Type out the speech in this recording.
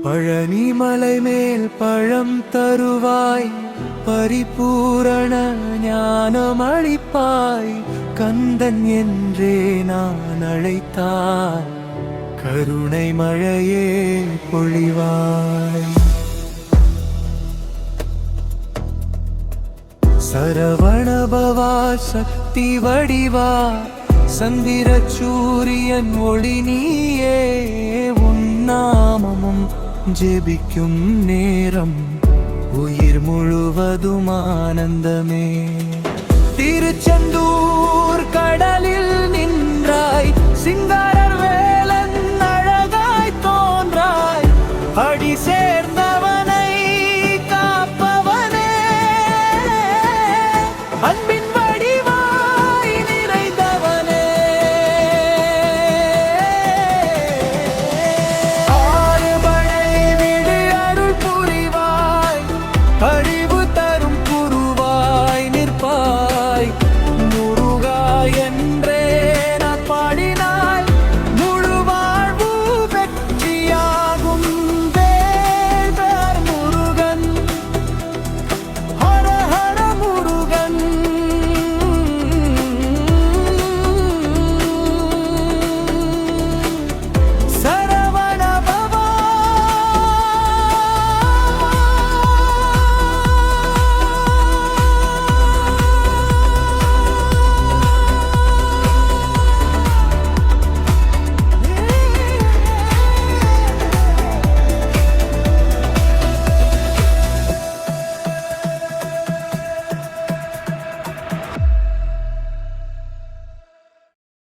பழனி மலை மேல் பழம் தருவாய், பரிபூரண ஞானம் அளிப்பாய். கந்தன் என்றே நான் அழைத்தாய், கருணை மழையே பொழிவாய். சரவணபவா சக்தி வடிவா, சந்திர சூரியன் ஒளி நீயே. உன்னாமமும் ஜெபிக்கும் நேரம் உயிர் முழுவதும் ஆனந்தமே. திருச்செந்தூர் கடலில் நின்றாய், சிங்கார